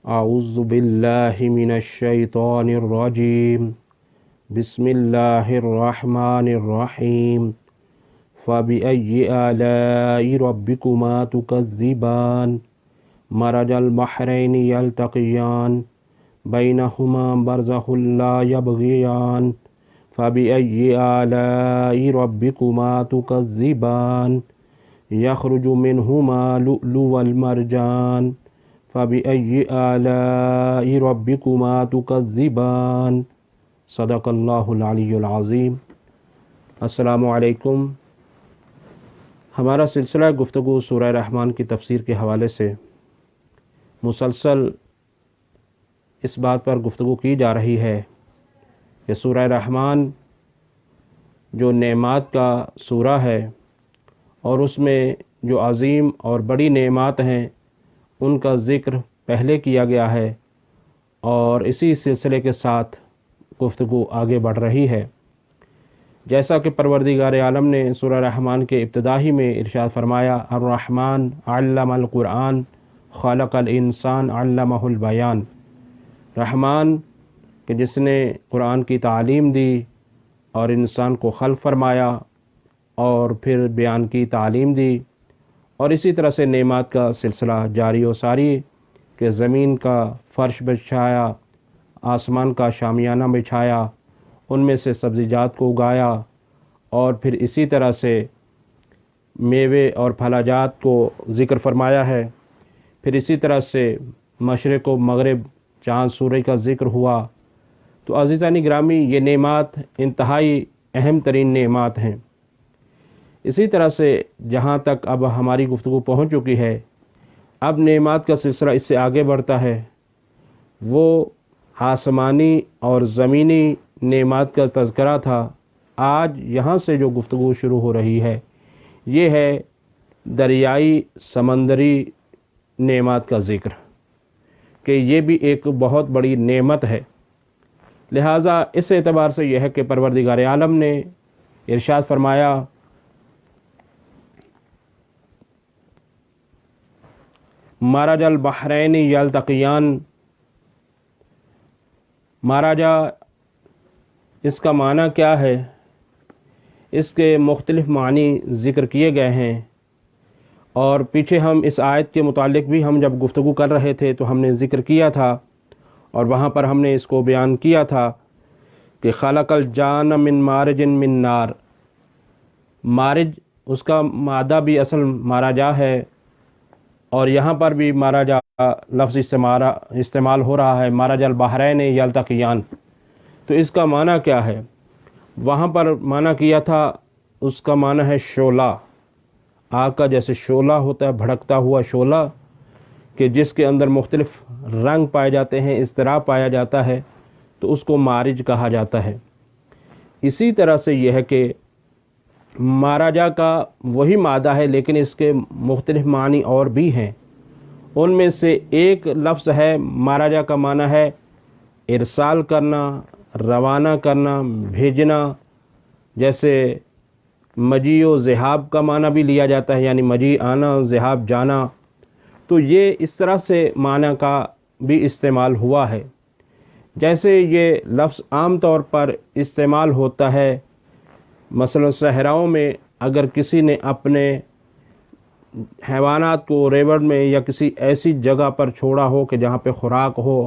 اعوذ باللہ من الشیطان الرجیم بسم اللہ الرحمن الرحیم فبأي آلاء ربكما تكذبان مرج البحرين يلتقيان بينهما برزخ لا يبغيان فبأي آلاء ربكما تكذبان يخرج منهما اللؤلؤ والمرجان فبأي آلاء ربكما تكذبان صدق اللہ العلی العظیم۔ السلام علیکم۔ ہمارا سلسلہ گفتگو سورہ رحمان کی تفسیر کے حوالے سے مسلسل اس بات پر گفتگو کی جا رہی ہے کہ سورہ رحمان جو نعمات کا سورہ ہے اور اس میں جو عظیم اور بڑی نعمات ہیں ان کا ذکر پہلے کیا گیا ہے، اور اسی سلسلے کے ساتھ گفتگو آگے بڑھ رہی ہے۔ جیسا کہ پروردگار عالم نے سورہ رحمان کے ابتدائی میں ارشاد فرمایا، الرحمن علم القرآن خلق الانسان علمہ البیان، رحمان کہ جس نے قرآن کی تعلیم دی اور انسان کو خلق فرمایا اور پھر بیان کی تعلیم دی، اور اسی طرح سے نعمات کا سلسلہ جاری و ساری کہ زمین کا فرش بچھایا، آسمان کا شامیانہ بچھایا، ان میں سے سبزیجات کو اگایا، اور پھر اسی طرح سے میوے اور پھلاجات کو ذکر فرمایا ہے۔ پھر اسی طرح سے مشرق و مغرب، چاند سورج کا ذکر ہوا۔ تو عزیزان گرامی، یہ نعمات انتہائی اہم ترین نعمات ہیں۔ اسی طرح سے جہاں تک اب ہماری گفتگو پہنچ چکی ہے، اب نعمات کا سلسلہ اس سے آگے بڑھتا ہے۔ وہ آسمانی اور زمینی نعمات کا تذکرہ تھا، آج یہاں سے جو گفتگو شروع ہو رہی ہے یہ ہے دریائی سمندری نعمات کا ذکر، کہ یہ بھی ایک بہت بڑی نعمت ہے۔ لہٰذا اس اعتبار سے یہ ہے کہ پروردگار عالم نے ارشاد فرمایا، مرج البحرین یلتقیان، ماراجا اس کا معنی کیا ہے؟ اس کے مختلف معنی ذکر کیے گئے ہیں، اور پیچھے ہم اس آیت کے متعلق بھی ہم جب گفتگو کر رہے تھے تو ہم نے ذکر کیا تھا، اور وہاں پر ہم نے اس کو بیان کیا تھا کہ خلق الجان من مارج من نار، مارج اس کا مادہ بھی اصل ماراجا ہے، اور یہاں پر بھی ماراجا لفظ استعمال ہو رہا ہے، مرج البحرین یلتقیان۔ تو اس کا معنی کیا ہے؟ وہاں پر معنی کیا تھا، اس کا معنی ہے شعلہ، آگ کا جیسے شعلہ ہوتا ہے، بھڑکتا ہوا شعلہ، کہ جس کے اندر مختلف رنگ پائے جاتے ہیں، اضطراب پایا جاتا ہے، تو اس کو مارج کہا جاتا ہے۔ اسی طرح سے یہ ہے کہ ماراجا کا وہی مادہ ہے، لیکن اس کے مختلف معنی اور بھی ہیں۔ ان میں سے ایک لفظ ہے، ماراجا کا معنی ہے ارسال کرنا، روانہ کرنا، بھیجنا، جیسے مجیع و ذہاب کا معنی بھی لیا جاتا ہے، یعنی مجیع آنا، ذہاب جانا۔ تو یہ اس طرح سے معنی کا بھی استعمال ہوا ہے۔ جیسے یہ لفظ عام طور پر استعمال ہوتا ہے، مثلا صحراؤں میں اگر کسی نے اپنے حیوانات کو ریوڑ میں یا کسی ایسی جگہ پر چھوڑا ہو کہ جہاں پہ خوراک ہو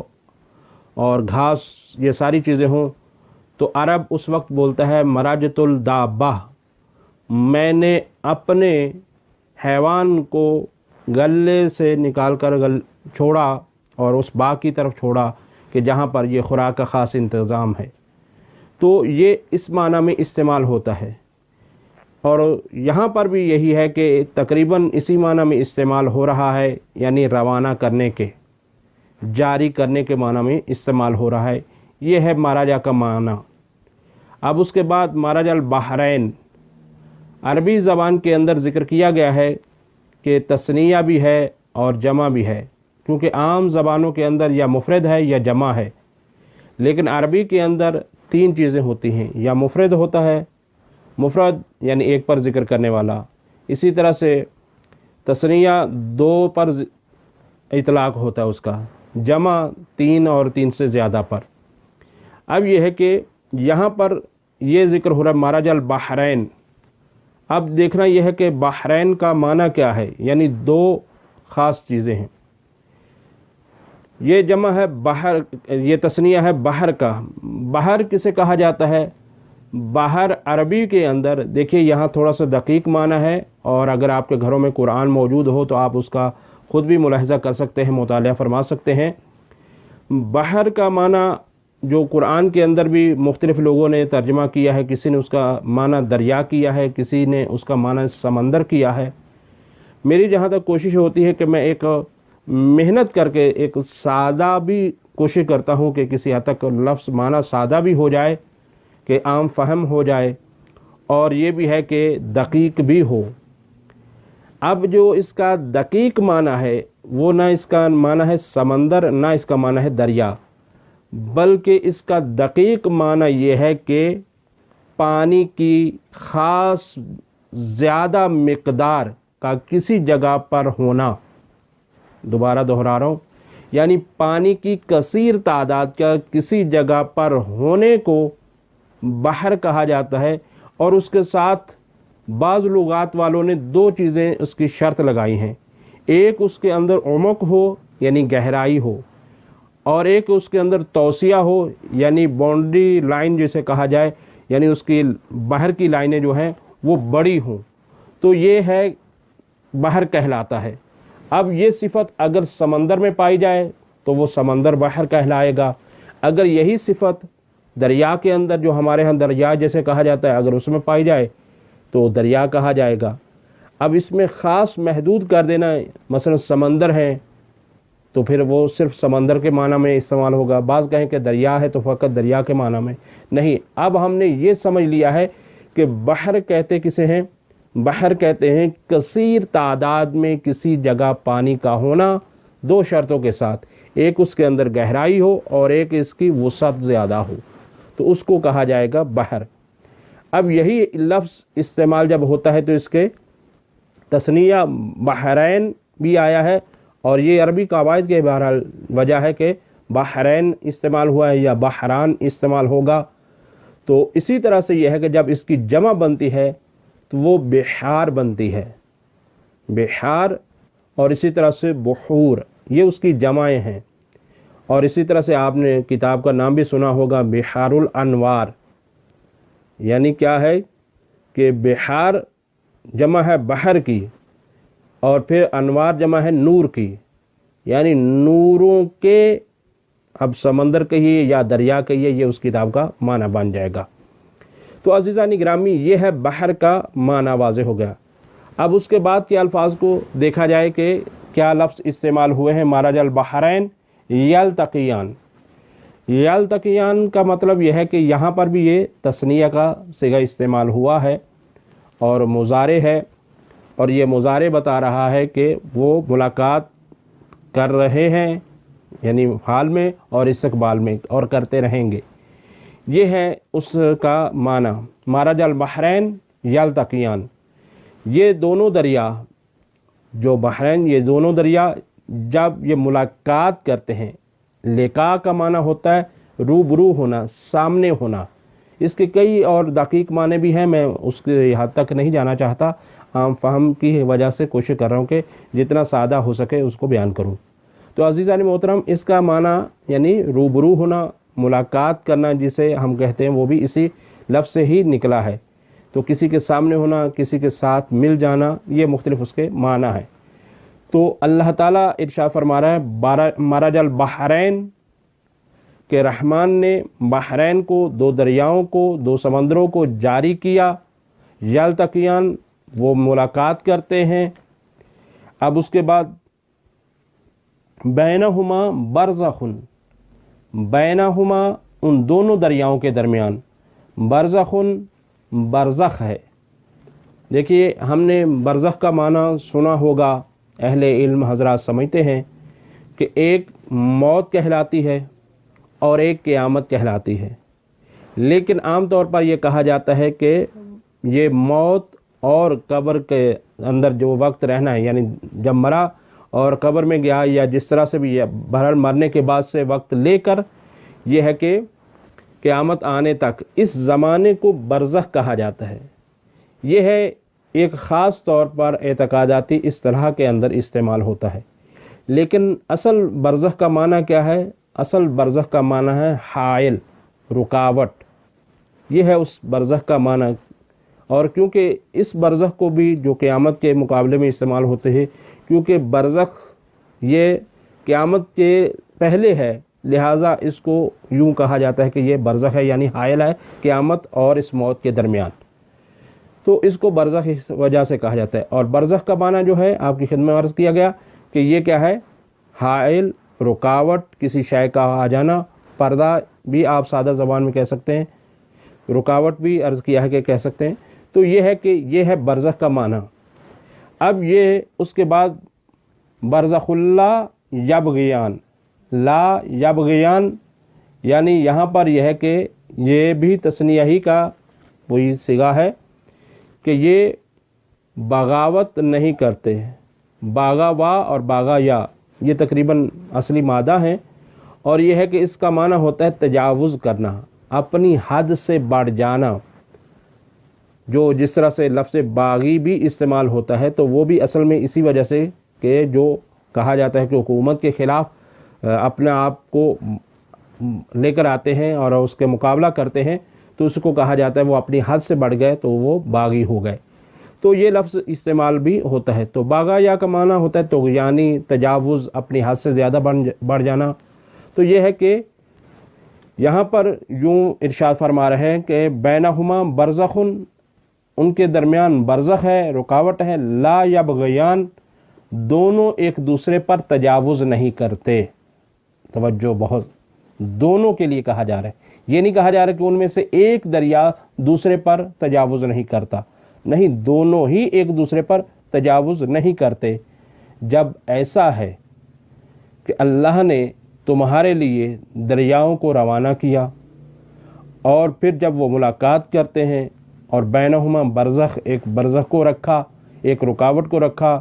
اور گھاس، یہ ساری چیزیں ہوں، تو عرب اس وقت بولتا ہے مرجت الدابہ، میں نے اپنے حیوان کو گلے سے نکال کر چھوڑا اور اس باغ کی طرف چھوڑا کہ جہاں پر یہ خوراک کا خاص انتظام ہے۔ تو یہ اس معنی میں استعمال ہوتا ہے، اور یہاں پر بھی یہی ہے کہ تقریباً اسی معنی میں استعمال ہو رہا ہے، یعنی روانہ کرنے کے، جاری کرنے کے معنی میں استعمال ہو رہا ہے۔ یہ ہے ماراجا کا معنی۔ اب اس کے بعد مرج البحرین، عربی زبان کے اندر ذکر کیا گیا ہے کہ تثنیہ بھی ہے اور جمع بھی ہے، کیونکہ عام زبانوں کے اندر یا مفرد ہے یا جمع ہے، لیکن عربی کے اندر تین چیزیں ہوتی ہیں، یا مفرد ہوتا ہے، مفرد یعنی ایک پر ذکر کرنے والا، اسی طرح سے تثنیہ دو پر اطلاق ہوتا ہے اس کا، جمع 3 اور 3 سے زیادہ پر۔ اب یہ ہے کہ یہاں پر یہ ذکر ہو رہا ہے مرج البحرین۔ اب دیکھنا یہ ہے کہ بحرین کا معنی کیا ہے، یعنی 2 خاص چیزیں ہیں۔ یہ جمع ہے بحر، یہ تثنیہ ہے بحر کا۔ بحر کسے کہا جاتا ہے؟ بحر عربی کے اندر دیکھیے یہاں تھوڑا سا دقیق معنی ہے، اور اگر آپ کے گھروں میں قرآن موجود ہو تو آپ اس کا خود بھی ملاحظہ کر سکتے ہیں، مطالعہ فرما سکتے ہیں۔ بحر کا معنی جو قرآن کے اندر بھی مختلف لوگوں نے ترجمہ کیا ہے، کسی نے اس کا معنی دریا کیا ہے، کسی نے اس کا معنی سمندر کیا ہے۔ میری جہاں تک کوشش ہوتی ہے کہ میں ایک محنت کر کے ایک سادہ بھی کوشش کرتا ہوں کہ کسی حد تک لفظ معنی سادہ بھی ہو جائے، کہ عام فہم ہو جائے، اور یہ بھی ہے کہ دقیق بھی ہو۔ اب جو اس کا دقیق معنی ہے وہ نہ اس کا معنی ہے سمندر، نہ اس کا معنی ہے دریا، بلکہ اس کا دقیق معنی یہ ہے کہ پانی کی خاص زیادہ مقدار کا کسی جگہ پر ہونا۔ دوبارہ دہرا رہا ہوں، یعنی پانی کی کثیر تعداد کا کسی جگہ پر ہونے کو بحر کہا جاتا ہے۔ اور اس کے ساتھ بعض لغات والوں نے 2 چیزیں اس کی شرط لگائی ہیں، ایک اس کے اندر عمق ہو یعنی گہرائی ہو، اور ایک اس کے اندر توسیع ہو یعنی باؤنڈری لائن جسے کہا جائے، یعنی اس کی بحر کی لائنیں جو ہیں وہ بڑی ہوں، تو یہ ہے بحر کہلاتا ہے۔ اب یہ صفت اگر سمندر میں پائی جائے تو وہ سمندر بحر کہلائے گا، اگر یہی صفت دریا کے اندر جو ہمارے ہاں دریا جیسے کہا جاتا ہے اگر اس میں پائی جائے تو دریا کہا جائے گا۔ اب اس میں خاص محدود کر دینا، مثلا سمندر ہے تو پھر وہ صرف سمندر کے معنی میں استعمال ہوگا، بعض کہیں کہ دریا ہے تو فقط دریا کے معنی میں نہیں۔ اب ہم نے یہ سمجھ لیا ہے کہ بحر کہتے کسے ہیں؟ بحر کہتے ہیں کثیر تعداد میں کسی جگہ پانی کا ہونا 2 شرطوں کے ساتھ، ایک اس کے اندر گہرائی ہو اور ایک اس کی وسعت زیادہ ہو، تو اس کو کہا جائے گا بحر۔ اب یہی لفظ استعمال جب ہوتا ہے تو اس کے تثنیہ بحرین بھی آیا ہے، اور یہ عربی قواعد کے بہرحال وجہ ہے کہ بحرین استعمال ہوا ہے یا بحران استعمال ہوگا۔ تو اسی طرح سے یہ ہے کہ جب اس کی جمع بنتی ہے تو وہ بحار بنتی ہے، بحار، اور اسی طرح سے بحور، یہ اس کی جمعیں ہیں۔ اور اسی طرح سے آپ نے کتاب کا نام بھی سنا ہوگا بحار الانوار، یعنی کیا ہے کہ بحار جمع ہے بحر کی، اور پھر انوار جمع ہے نور کی، یعنی نوروں کے، اب سمندر کہیے یا دریا کہیے، یہ اس کتاب کا معنی بن جائے گا۔ تو عزیزان گرامی یہ ہے بحر کا معنی واضح ہو گیا۔ اب اس کے بعد کے الفاظ کو دیکھا جائے کہ کیا لفظ استعمال ہوئے ہیں۔ مرج البحرین یلتقیان، یلتقیان کا مطلب یہ ہے کہ یہاں پر بھی یہ تثنیہ کا صیغہ استعمال ہوا ہے اور مضارع ہے، اور یہ مضارع بتا رہا ہے کہ وہ ملاقات کر رہے ہیں، یعنی حال میں اور استقبال میں، اور کرتے رہیں گے، یہ ہے اس کا معنی۔ مرج البحرین یلتقیان، یہ دونوں دریا جو بحرین، یہ دونوں دریا جب یہ ملاقات کرتے ہیں، لقاء کا معنی ہوتا ہے روبرو ہونا، سامنے ہونا۔ اس کے کئی اور دقیق معنی بھی ہیں، میں اس کے حد تک نہیں جانا چاہتا، عام فہم کی وجہ سے کوشش کر رہا ہوں کہ جتنا سادہ ہو سکے اس کو بیان کروں۔ تو عزیزان محترم، اس کا معنی یعنی روبرو ہونا، ملاقات کرنا جسے ہم کہتے ہیں، وہ بھی اسی لفظ سے ہی نکلا ہے۔ تو کسی کے سامنے ہونا، کسی کے ساتھ مل جانا، یہ مختلف اس کے معنی ہے۔ تو اللہ تعالیٰ ارشاد فرما رہا ہے مرج البحرین کہ رحمان نے بحرین کو، 2 دریاؤں کو، 2 سمندروں کو جاری کیا، یلتقیان وہ ملاقات کرتے ہیں۔ اب اس کے بعد بینہما برزخ، بینہما ان دونوں دریاؤں کے درمیان، برزخ برزخ ہے۔ دیکھیے ہم نے برزخ کا معنی سنا ہوگا، اہل علم حضرات سمجھتے ہیں کہ ایک موت کہلاتی ہے اور ایک قیامت کہلاتی ہے، لیکن عام طور پر یہ کہا جاتا ہے کہ یہ موت اور قبر کے اندر جو وقت رہنا ہے، یعنی جب مرا اور قبر میں گیا یا جس طرح سے بھی، بہرحال مرنے کے بعد سے وقت لے کر یہ ہے کہ قیامت آنے تک اس زمانے کو برزخ کہا جاتا ہے۔ یہ ہے ایک خاص طور پر اعتقاداتی اصطلاح کے اندر استعمال ہوتا ہے، لیکن اصل برزخ کا معنی کیا ہے؟ اصل برزخ کا معنی ہے حائل، رکاوٹ، یہ ہے اس برزخ کا معنی۔ اور کیونکہ اس برزخ کو بھی جو قیامت کے مقابلے میں استعمال ہوتے ہیں، کیونکہ برزخ یہ قیامت کے پہلے ہے، لہٰذا اس کو یوں کہا جاتا ہے کہ یہ برزخ ہے، یعنی حائل ہے قیامت اور اس موت کے درمیان، تو اس کو برزخ اس وجہ سے کہا جاتا ہے۔ اور برزخ کا معنی جو ہے آپ کی خدمت میں عرض کیا گیا کہ یہ کیا ہے؟ حائل، رکاوٹ، کسی شے کا آ جانا، پردہ بھی آپ سادہ زبان میں کہہ سکتے ہیں، رکاوٹ بھی عرض کیا ہے کہ کہہ سکتے ہیں۔ تو یہ ہے کہ یہ ہے برزخ کا معنی۔ اب یہ اس کے بعد برزخ اللہ یبغیان، لا یبغیان، یعنی یہاں پر یہ ہے کہ یہ بھی تثنیہ ہی کا وہی صیغہ ہے کہ یہ بغاوت نہیں کرتے۔ باغا وا اور باغا یا یہ تقریباً اصلی مادہ ہیں، اور یہ ہے کہ اس کا معنی ہوتا ہے تجاوز کرنا، اپنی حد سے بڑھ جانا۔ جو جس طرح سے لفظ باغی بھی استعمال ہوتا ہے تو وہ بھی اصل میں اسی وجہ سے کہ جو کہا جاتا ہے کہ حکومت کے خلاف اپنے آپ کو لے کر آتے ہیں اور اس کے مقابلہ کرتے ہیں، تو اس کو کہا جاتا ہے وہ اپنی حد سے بڑھ گئے تو وہ باغی ہو گئے، تو یہ لفظ استعمال بھی ہوتا ہے۔ تو باغا یا کا معنی ہوتا ہے طغیانی، تجاوز، اپنی حد سے زیادہ بڑھ جانا۔ تو یہ ہے کہ یہاں پر یوں ارشاد فرما رہے ہیں کہ بینہما برزخ، ان کے درمیان برزخ ہے، رکاوٹ ہے، لا یبغیان، دونوں ایک دوسرے پر تجاوز نہیں کرتے۔ توجہ بہت، دونوں کے لیے کہا جا رہا ہے، یہ نہیں کہا جا رہا کہ ان میں سے ایک دریا دوسرے پر تجاوز نہیں کرتا، نہیں، دونوں ہی ایک دوسرے پر تجاوز نہیں کرتے۔ جب ایسا ہے کہ اللہ نے تمہارے لیے دریاؤں کو روانہ کیا اور پھر جب وہ ملاقات کرتے ہیں اور بینہما برزخ، ایک برزخ کو رکھا، ایک رکاوٹ کو رکھا،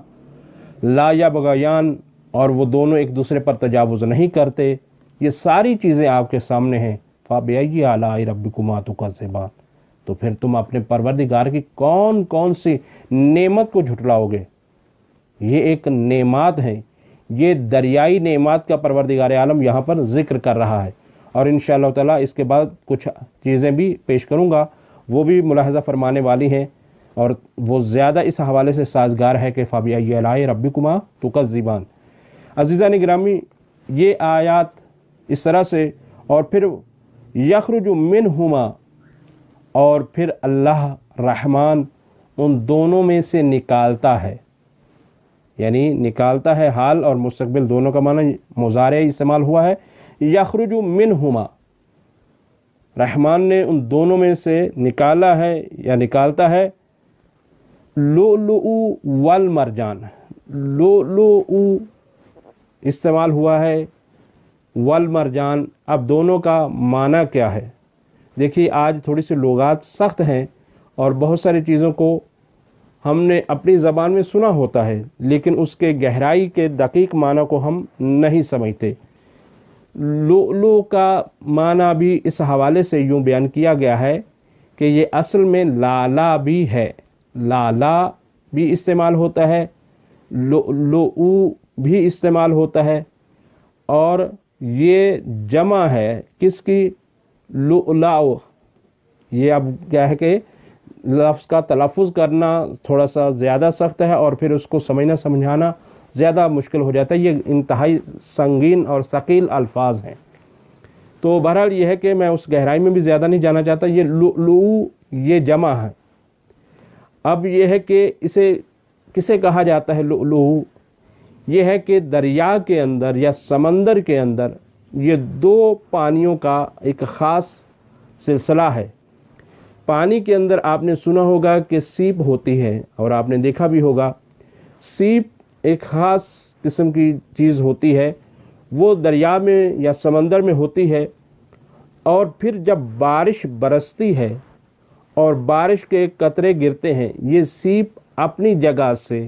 لا یبغیان، اور وہ دونوں ایک دوسرے پر تجاوز نہیں کرتے، یہ ساری چیزیں آپ کے سامنے ہیں۔ فَبِأَيِّ آلَاءِ رَبِّكُمَا تُكَذِّبَانِ، تو پھر تم اپنے پروردگار کی کون کون سی نعمت کو جھٹلاؤ گے؟ یہ ایک نعمات ہیں، یہ دریائی نعمات کا پروردگار عالم یہاں پر ذکر کر رہا ہے، اور انشاءاللہ تعالیٰ اس کے بعد کچھ چیزیں بھی پیش کروں گا، وہ بھی ملاحظہ فرمانے والی ہیں، اور وہ زیادہ اس حوالے سے سازگار ہے کہ فَبِأَيِّ آلَاءِ رَبِّكُمَا تُكَذِّبَانِ۔ عزیزان گرامی، یہ آیات اس طرح سے، اور پھر یخرج منہما، اور پھر اللہ رحمان ان دونوں میں سے نکالتا ہے، یعنی نکالتا ہے، حال اور مستقبل دونوں کا معنی مضارع استعمال ہوا ہے۔ یخرج منہما، رحمان نے ان دونوں میں سے نکالا ہے یا نکالتا ہے، لؤلؤ والمرجان، لؤلؤ استعمال ہوا ہے، والمرجان۔ اب دونوں کا معنی کیا ہے؟ دیکھیے آج تھوڑی سی لغات سخت ہیں اور بہت ساری چیزوں کو ہم نے اپنی زبان میں سنا ہوتا ہے، لیکن اس کے گہرائی کے دقیق معنی کو ہم نہیں سمجھتے۔ لؤلؤ کا معنی بھی اس حوالے سے یوں بیان کیا گیا ہے کہ یہ اصل میں لالا بھی ہے، لالا بھی استعمال ہوتا ہے، لؤلؤ بھی استعمال ہوتا ہے، اور یہ جمع ہے کس کی؟ لؤلؤ۔ یہ اب کیا ہے کہ لفظ کا تلفظ کرنا تھوڑا سا زیادہ سخت ہے، اور پھر اس کو سمجھنا سمجھانا زیادہ مشکل ہو جاتا ہے، یہ انتہائی سنگین اور ثقیل الفاظ ہیں۔ تو بہرحال یہ ہے کہ میں اس گہرائی میں بھی زیادہ نہیں جانا چاہتا۔ یہ لؤلؤ یہ جمع ہے۔ اب یہ ہے کہ اسے کسے کہا جاتا ہے لؤلؤ؟ یہ ہے کہ دریا کے اندر یا سمندر کے اندر یہ دو پانیوں کا ایک خاص سلسلہ ہے۔ پانی کے اندر آپ نے سنا ہوگا کہ سیپ ہوتی ہے، اور آپ نے دیکھا بھی ہوگا، سیپ ایک خاص قسم کی چیز ہوتی ہے، وہ دریا میں یا سمندر میں ہوتی ہے، اور پھر جب بارش برستی ہے اور بارش کے قطرے گرتے ہیں، یہ سیپ اپنی جگہ سے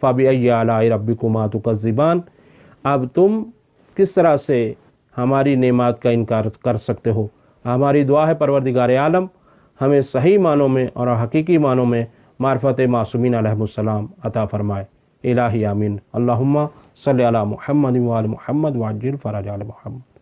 فَبِأَيِّ آلَاءِ رَبِّكُمَا تُكَذِّبَانِ، اب تم کس طرح سے ہماری نعمات کا انکار کر سکتے ہو؟ ہماری دعا ہے پروردگار عالم ہمیں صحیح معنوں میں اور حقیقی معنوں میں معرفت معصومین علیہ السلام عطا فرمائے۔ الہی آمین۔ اللہم صلی علی محمد وآل محمد وعجل فرج آل محمد۔